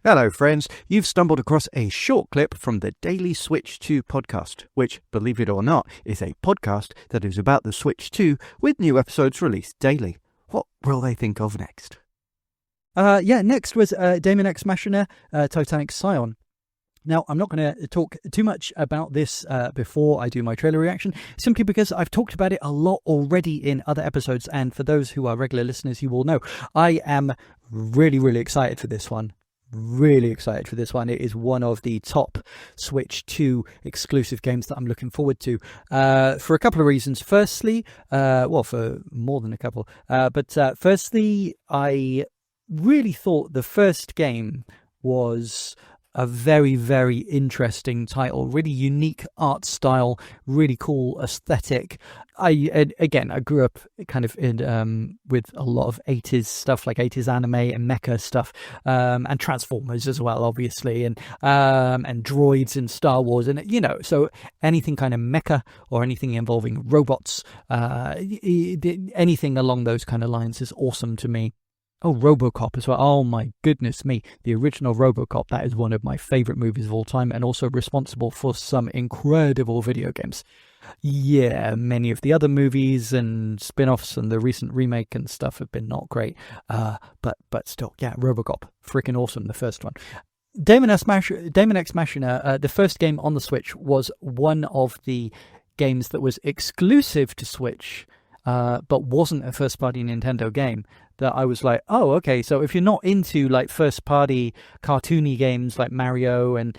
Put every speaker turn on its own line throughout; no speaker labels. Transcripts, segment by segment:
Hello friends, you've stumbled across a short clip from the Daily Switch 2 podcast, which, believe it or not, is a podcast that is about the Switch 2 with new episodes released daily. What will they think of next?
Next was Daemon X Machina, Titanic, Scion. Now, I'm not going to talk too much about this before I do my trailer reaction, simply because I've talked about it a lot already in other episodes, and for those who are regular listeners, you will know I am really excited for this one. Really excited for this one. It is one of the top Switch 2 exclusive games that I'm looking forward to for a couple of reasons. Firstly, for more than a couple, firstly, I really thought the first game was a very interesting title, really unique art style, really cool aesthetic. I grew up kind of in with a lot of 80s stuff, like 80s anime and mecha stuff, and Transformers as well, obviously, and droids in Star Wars, and so anything kind of mecha or anything involving robots, anything along those kind of lines is awesome to me. Oh, RoboCop as well. Oh my goodness me. The original RoboCop, that is one of my favourite movies of all time, and also responsible for some incredible video games. Yeah, many of the other movies and spin-offs and the recent remake and stuff have been not great. But still, yeah, RoboCop, freaking awesome, the first one. Daemon X Machina, the first game on the Switch, was one of the games that was exclusive to Switch, but wasn't a first-party Nintendo game. That I was like, oh, okay, so if you're not into like first-party cartoony games like Mario and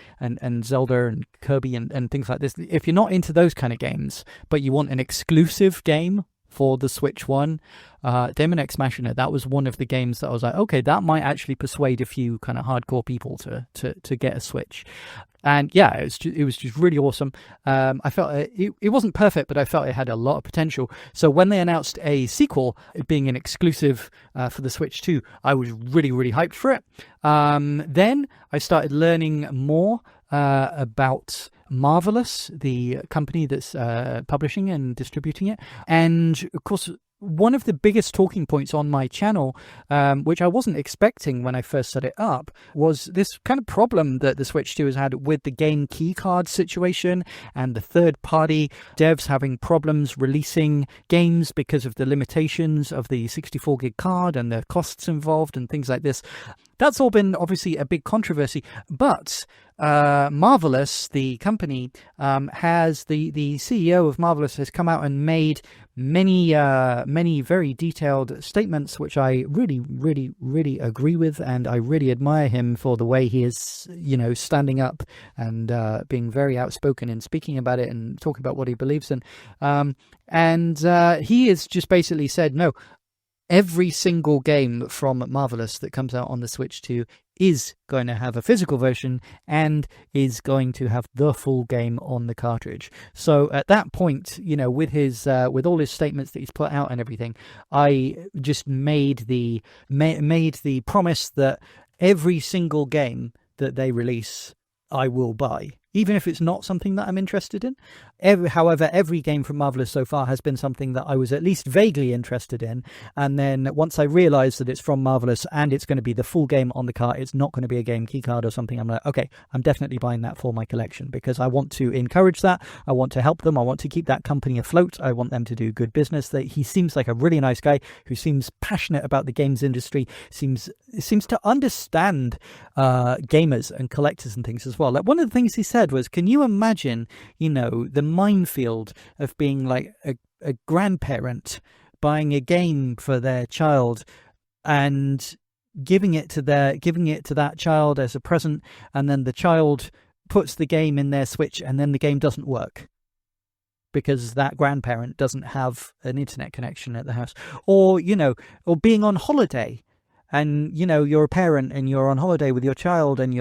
Zelda and Kirby and things like this, if you're not into those kind of games, but you want an exclusive game for the Switch 1, Daemon X Machina, that was one of the games that I was like, okay, that might actually persuade a few kind of hardcore people to get a Switch. And yeah, it was just really awesome. I felt it wasn't perfect, but I felt it had a lot of potential. So when they announced a sequel, it being an exclusive for the Switch 2, I was really hyped for it. Then I started learning more about Marvelous, the company that's publishing and distributing it. And of course, one of the biggest talking points on my channel, which I wasn't expecting when I first set it up, was this kind of problem that the Switch 2 has had with the game keycard situation and the third-party devs having problems releasing games because of the limitations of the 64-gig card and the costs involved and things like this. That's all been obviously a big controversy, but Marvelous, the company, has the CEO of Marvelous has come out and made many very detailed statements, which I really agree with, and I really admire him for the way he is, standing up and being very outspoken and speaking about it and talking about what he believes in. And he has just basically said, no, every single game from Marvelous that comes out on the Switch 2 is going to have a physical version and is going to have the full game on the cartridge. So at that point, with all his statements that he's put out and everything, I just made the promise that every single game that they release, I will buy, even if it's not something that I'm interested in. However, every game from Marvelous so far has been something that I was at least vaguely interested in. And then once I realized that it's from Marvelous and it's going to be the full game on the cart, it's not going to be a game keycard or something, I'm like, okay, I'm definitely buying that for my collection, because I want to encourage that. I want to help them. I want to keep that company afloat. I want them to do good business. He seems like a really nice guy who seems passionate about the games industry, seems to understand gamers and collectors and things as well. Like, one of the things he said was, can you imagine, the minefield of being like a grandparent buying a game for their child and giving it to that child as a present, and then the child puts the game in their Switch and then the game doesn't work because that grandparent doesn't have an internet connection at the house. Or being on holiday, and you're a parent and you're on holiday with your child, and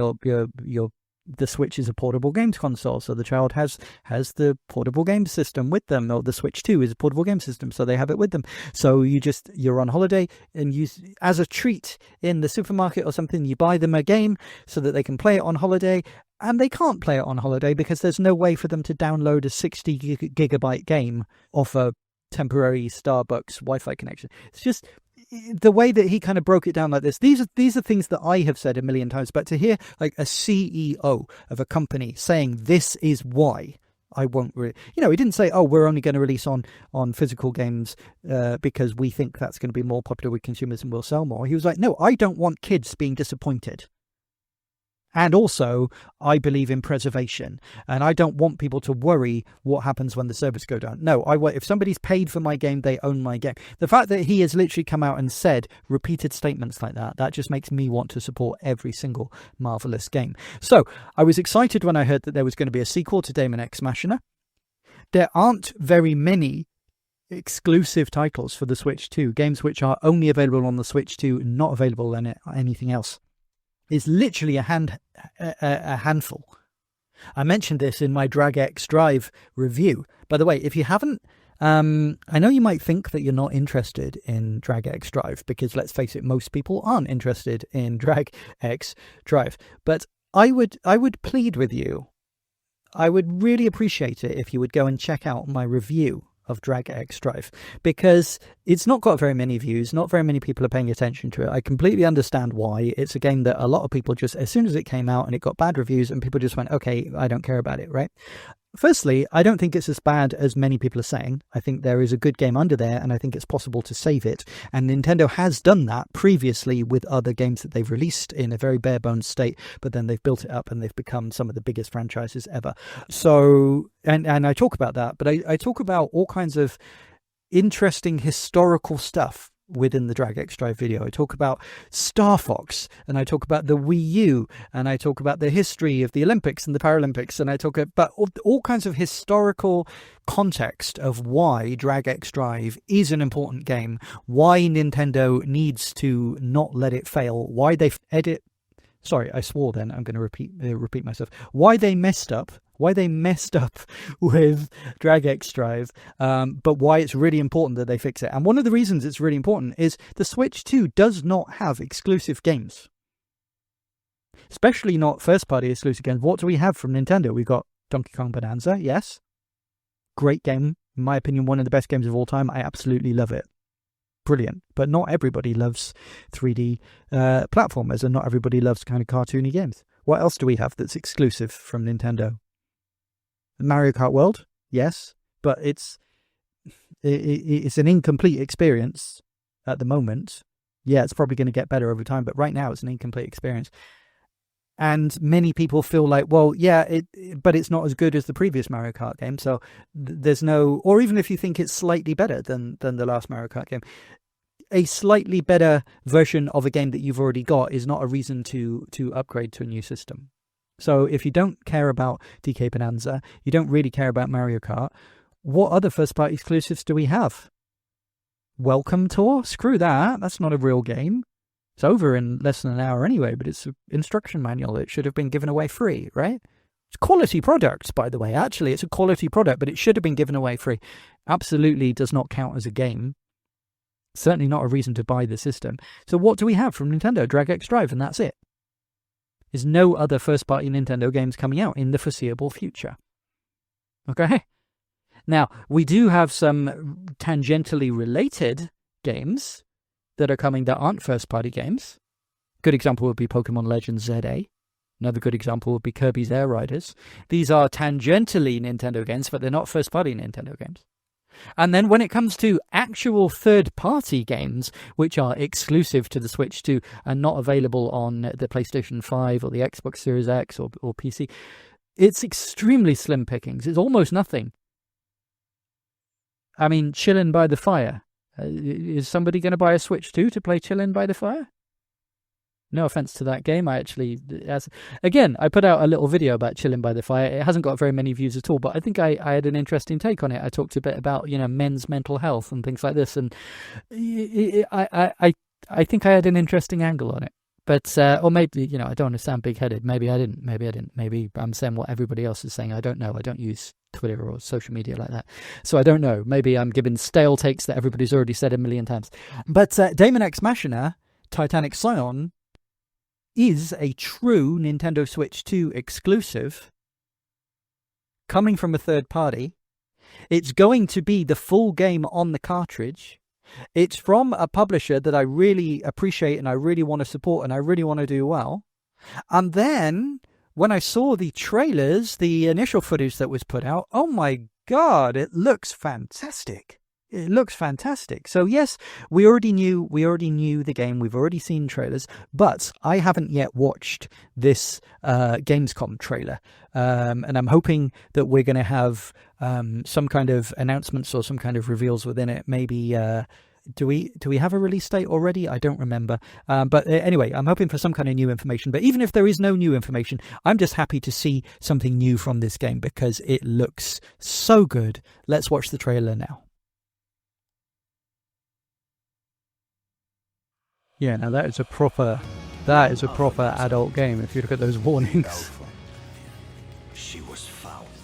the Switch is a portable games console, so the child has the portable game system with them, or the Switch 2 is a portable game system, so they have it with them. So you're on holiday, and you, as a treat in the supermarket or something, you buy them a game so that they can play it on holiday, and they can't play it on holiday because there's no way for them to download a 60 gigabyte game off a temporary Starbucks Wi-Fi connection. the way that he kind of broke it down like this, these are things that I have said a million times, but to hear like a CEO of a company saying this is why I won't really, he didn't say, oh, we're only going to release on physical games because we think that's going to be more popular with consumers and will sell more. He was like, no, I don't want kids being disappointed. And also, I believe in preservation, and I don't want people to worry what happens when the servers go down. No, if somebody's paid for my game, they own my game. The fact that he has literally come out and said repeated statements like that just makes me want to support every single marvelous game. So I was excited when I heard that there was going to be a sequel to Daemon X Machina. There aren't very many exclusive titles for the Switch 2, games which are only available on the Switch 2, not available on anything else. Is literally a handful. I mentioned this in my Drag X Drive review. By the way, if you haven't, I know you might think that you're not interested in Drag X Drive because, let's face it, most people aren't interested in Drag X Drive. But I would plead with you. I would really appreciate it if you would go and check out my review of Drag X Drive, because it's not got very many views, not very many people are paying attention to it. I completely understand why. It's a game that a lot of people just, as soon as it came out and it got bad reviews, and people just went, okay, I don't care about it, right? Firstly, I don't think it's as bad as many people are saying. I think there is a good game under there, and I think it's possible to save it. And Nintendo has done that previously with other games that they've released in a very bare bones state, but then they've built it up and they've become some of the biggest franchises ever. So, and I talk about that, but I talk about all kinds of interesting historical stuff within the Drag X Drive video. I talk about Star Fox, and I talk about the Wii U, and I talk about the history of the Olympics and the Paralympics, and I talk about all kinds of historical context of why Drag X Drive is an important game, why Nintendo needs to not let it fail, why they sorry, I swore then, I'm going to repeat myself, why they messed up with Drag X Drive, but why it's really important that they fix it. And one of the reasons it's really important is the Switch 2 does not have exclusive games. Especially not first-party exclusive games. What do we have from Nintendo? We've got Donkey Kong Bonanza, yes. Great game. In my opinion, one of the best games of all time. I absolutely love it. Brilliant. But not everybody loves 3D platformers, and not everybody loves kind of cartoony games. What else do we have that's exclusive from Nintendo? Mario Kart World, yes, but it's an incomplete experience at the moment. Yeah, it's probably going to get better over time, but right now it's an incomplete experience. And many people feel like, well, yeah, but it's not as good as the previous Mario Kart game, so there's no, or even if you think it's slightly better than the last Mario Kart game, a slightly better version of a game that you've already got is not a reason to upgrade to a new system. So if you don't care about DK Bonanza, you don't really care about Mario Kart, what other first-party exclusives do we have? Welcome Tour? Screw that. That's not a real game. It's over in less than an hour anyway, but it's an instruction manual. It should have been given away free, right? It's a quality product, by the way. Actually, it's a quality product, but it should have been given away free. Absolutely does not count as a game. Certainly not a reason to buy the system. So what do we have from Nintendo? Drag X Drive, and that's it. There's no other first-party Nintendo games coming out in the foreseeable future. Okay? Now, we do have some tangentially related games that are coming that aren't first-party games. Good example would be Pokemon Legends ZA. Another good example would be Kirby's Air Riders. These are tangentially Nintendo games, but they're not first-party Nintendo games. And then when it comes to actual third-party games, which are exclusive to the Switch 2 and not available on the PlayStation 5 or the Xbox Series X or PC, it's extremely slim pickings. It's almost nothing. I mean, Chillin' by the Fire. Is somebody going to buy a Switch 2 to play Chillin' by the Fire? No offense to that game. I put out a little video about Chillin' by the Fire. It hasn't got very many views at all, but I think I had an interesting take on it. I talked a bit about, men's mental health and things like this, and I think I had an interesting angle on it. But, or maybe, I don't want to sound big-headed. Maybe I didn't. Maybe I'm saying what everybody else is saying. I don't know. I don't use Twitter or social media like that. So I don't know. Maybe I'm giving stale takes that everybody's already said a million times. But Daemon X Machina, Titanic Scion, is a true Nintendo Switch 2 exclusive coming from a third party. It's going to be the full game on the cartridge. It's from a publisher that I really appreciate and I really want to support and I really want to do well. And then when I saw the trailers, the initial footage that was put out, oh my God, it looks fantastic. It looks fantastic. So yes, we already knew the game. We've already seen trailers, but I haven't yet watched this Gamescom trailer. And I'm hoping that we're going to have some kind of announcements or some kind of reveals within it. Maybe do we have a release date already? I don't remember. But anyway, I'm hoping for some kind of new information. But even if there is no new information, I'm just happy to see something new from this game because it looks so good. Let's watch the trailer now. Yeah, now that is a proper adult game if you look at those warnings.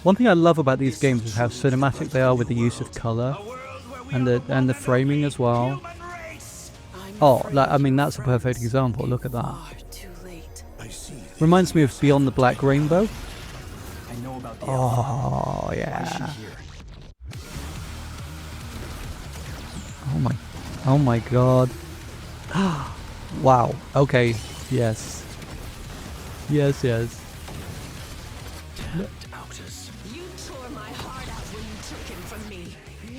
One thing I love about these games is how cinematic they are with the use of color and the framing as well. Oh, I mean that's a perfect example. Look at that. Reminds me of Beyond the Black Rainbow. Oh yeah. Oh my God. Wow. Okay. Yes. Yes. Yes.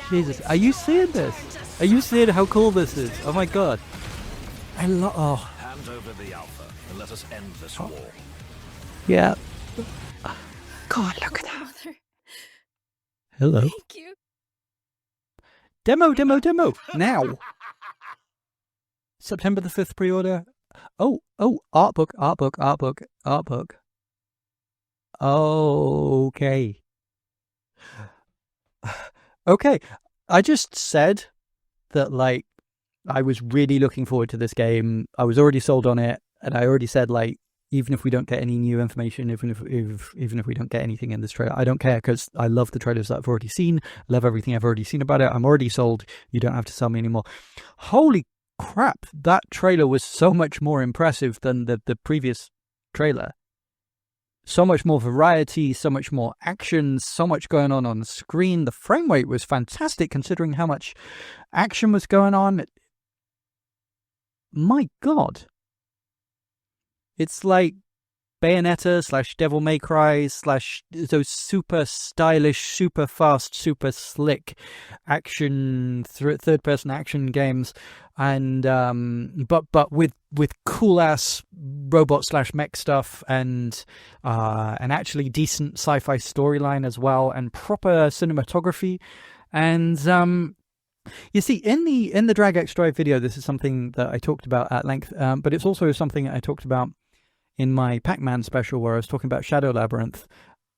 Jesus, are you seeing this? Are you seeing how cool this is? Oh my God. I love. Oh.
Hand over the Alpha and let us end this war.
Yeah. God, look at that. Hello.
Thank you.
Demo. Now. September the 5th pre-order. Oh, artbook. Okay. Okay. I just said that, like, I was really looking forward to this game. I was already sold on it. And I already said, like, even if we don't get any new information, even if we don't get anything in this trailer, I don't care because I love the trailers that I've already seen. I love everything I've already seen about it. I'm already sold. You don't have to sell me anymore. Holy crap, that trailer was so much more impressive than the previous trailer. So much more variety, so much more action, so much going on the screen. The frame rate was fantastic considering how much action was going on. My God. It's like Bayonetta / Devil May Cry / those super stylish, super fast, super slick action third-person action games, and but with cool ass robot / mech stuff and actually decent sci-fi storyline as well, and proper cinematography, and you see, in the Drag X Drive video, this is something that I talked about at length, but it's also something I talked about in my Pac-Man special where I was talking about Shadow Labyrinth.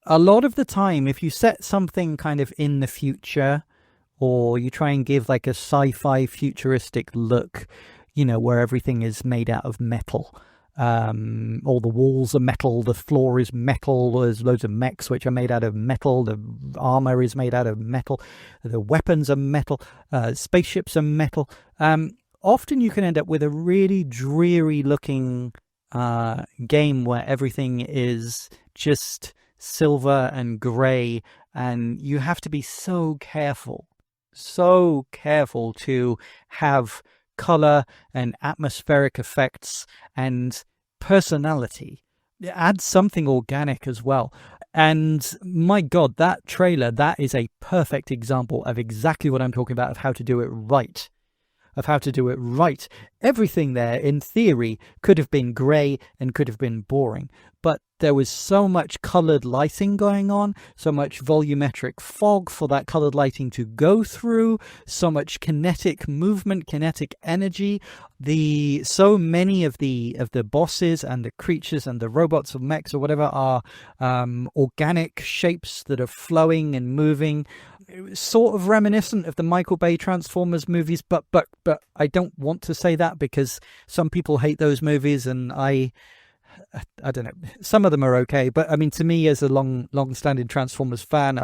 A lot of the time, if you set something kind of in the future, or you try and give like a sci-fi futuristic look, you know, where everything is made out of metal, all the walls are metal, the floor is metal, there's loads of mechs which are made out of metal, the armor is made out of metal, the weapons are metal, spaceships are metal. Often you can end up with a really dreary looking game where everything is just silver and grey, and you have to be so careful to have color and atmospheric effects and personality. Add something organic as well. And my God, that trailer, that is a perfect example of exactly what I'm talking about, of how to do it right. Everything there, in theory, could have been grey and could have been boring. But there was so much coloured lighting going on, so much volumetric fog for that coloured lighting to go through, so much kinetic movement, kinetic energy. So many of the bosses and the creatures and the robots or mechs or whatever are organic shapes that are flowing and moving. It was sort of reminiscent of the Michael Bay Transformers movies, but I don't want to say that because some people hate those movies, and I don't know. Some of them are okay, but I mean, to me, as a long-standing Transformers fan,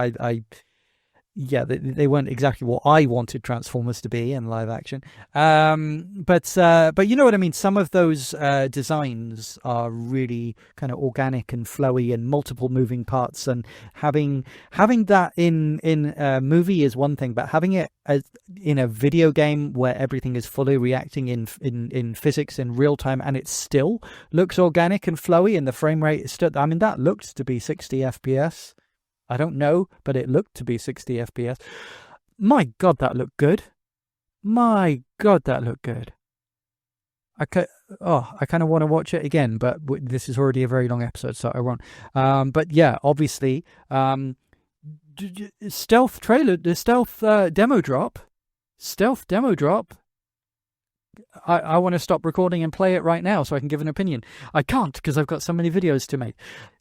yeah, they weren't exactly what I wanted Transformers to be in live action. But you know what I mean? Some of those designs are really kind of organic and flowy and multiple moving parts, and having that in a movie is one thing, but having it in a video game where everything is fully reacting in physics in real time, and it still looks organic and flowy, and the frame rate is still, I mean, that looked to be 60 FPS. I don't know, but it looked to be 60 FPS. My God, that looked good. My God, that looked good. I kind of want to watch it again, but this is already a very long episode, so I won't. But yeah, obviously, stealth trailer, the stealth demo drop. I want to stop recording and play it right now so I can give an opinion. I can't because I've got so many videos to make.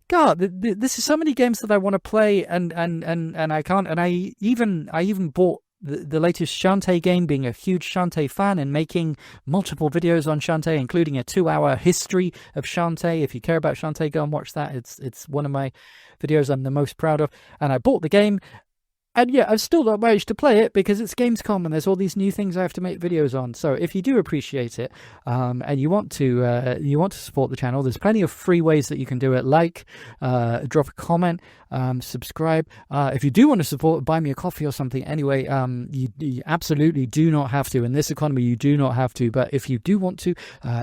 God, this is so many games that I want to play and I can't. And I even bought the latest Shantae game, being a huge Shantae fan and making multiple videos on Shantae, including a 2-hour history of Shantae. If you care about Shantae, go and watch that. It's one of my videos I'm the most proud of. And I bought the game. And yeah, I've still not managed to play it because it's Gamescom and there's all these new things I have to make videos on. So if you do appreciate it and you want to support the channel, there's plenty of free ways that you can do it. Like, drop a comment, subscribe. If you do want to support, buy me a coffee or something. Anyway, you absolutely do not have to. In this economy, you do not have to. But if you do want to,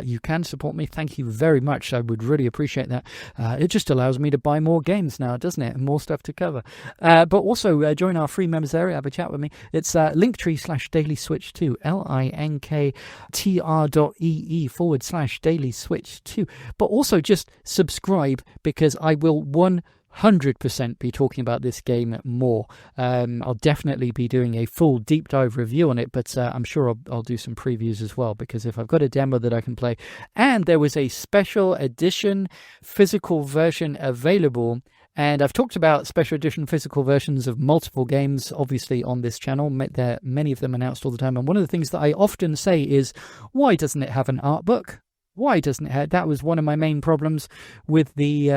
you can support me. Thank you very much. I would really appreciate that. It just allows me to buy more games now, doesn't it? And more stuff to cover. But also join our free members area, have a chat with me. It's linktree/dailyswitch2, linktr.ee/dailyswitch2. But also just subscribe, because I will 100% be talking about this game more. I'll definitely be doing a full deep dive review on it, but I'm sure I'll do some previews as well, because if I've got a demo that I can play, and there was a special edition physical version available. And I've talked about special edition physical versions of multiple games, obviously, on this channel. There are many of them announced all the time. And one of the things that I often say is, why doesn't it have an art book? Why doesn't it have? That was one of my main problems with the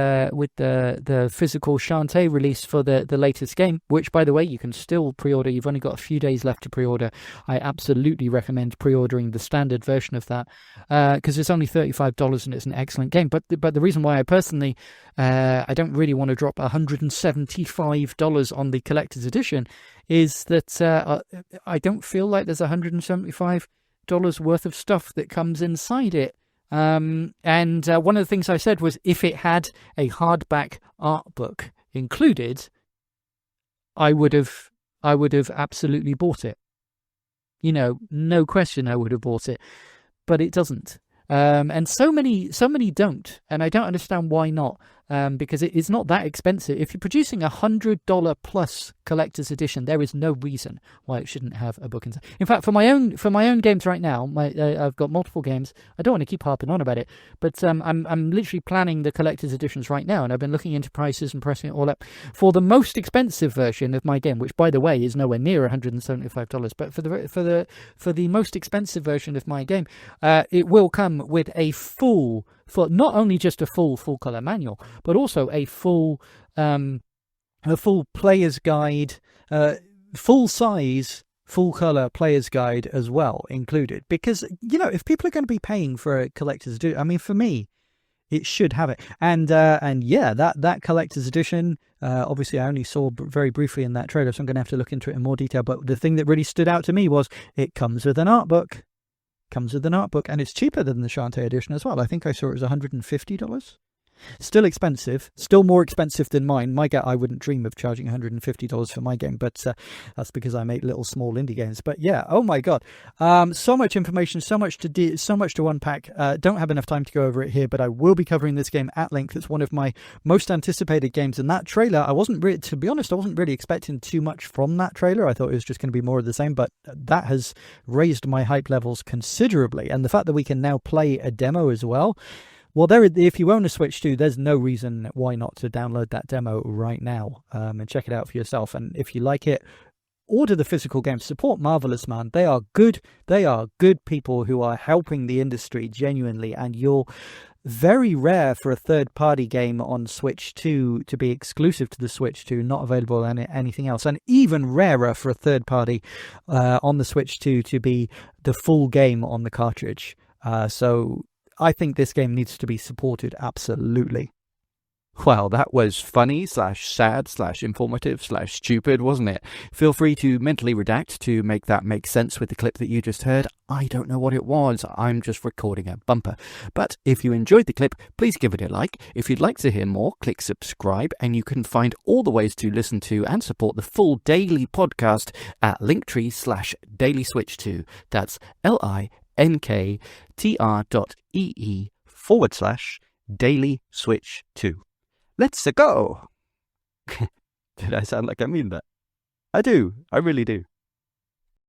physical Shantae release for the latest game, which, by the way, you can still pre-order. You've only got a few days left to pre-order. I absolutely recommend pre-ordering the standard version of that, because it's only $35 and it's an excellent game. But the reason why I personally I don't really want to drop $175 on the collector's edition is that I don't feel like there's $175 worth of stuff that comes inside it. And one of the things I said was, if it had a hardback art book included, I would have absolutely bought it. You know, no question, I would have bought it, but it doesn't. And so many don't, and I don't understand why not. Because it is not that expensive. If you're producing $100 plus collector's edition, there is no reason why it shouldn't have a book inside. In fact, for my own games right now, I've got multiple games. I don't want to keep harping on about it, but I'm literally planning the collector's editions right now, and I've been looking into prices and pressing it all up for the most expensive version of my game, which, by the way, is nowhere near $175. But for the most expensive version of my game, it will come with a full. For not only just a full color manual, but also a full player's guide, full size, full color player's guide as well included. Because, you know, if people are going to be paying for a collector's edition, I mean, for me, it should have it. And yeah, that collector's edition, obviously I only saw very briefly in that trailer, so I'm going to have to look into it in more detail. But the thing that really stood out to me was it comes with an art book. And it's cheaper than the Shantae edition as well. I think I saw it was $150. Still expensive, still more expensive than mine. I wouldn't dream of charging $150 for my game, but that's because I make little small indie games. But yeah, oh my god, so much information, so much to unpack. Don't have enough time to go over it here, but I will be covering this game at length. It's one of my most anticipated games, and that trailer, to be honest, I wasn't really expecting too much from that trailer. I thought it was just going to be more of the same, but that has raised my hype levels considerably, and the fact that we can now play a demo as well. Well, if you own a Switch 2, there's no reason why not to download that demo right now and check it out for yourself. And if you like it, order the physical game. Support Marvelous, man. They are good. They are good people who are helping the industry genuinely, and Very rare for a third-party game on Switch 2 to be exclusive to the Switch 2, not available on anything else. And even rarer for a third-party on the Switch 2 to be the full game on the cartridge. So I think this game needs to be supported, absolutely.
Well, that was funny / sad / informative / stupid, wasn't it? Feel free to mentally redact to make that make sense with the clip that you just heard. I don't know what it was. I'm just recording a bumper. But if you enjoyed the clip, please give it a like. If you'd like to hear more, click subscribe, and you can find all the ways to listen to and support the full daily podcast at linktree/dailyswitch2. That's linktr.ee/dailyswitch2. Let's go! Did I sound like I mean that? I do. I really do.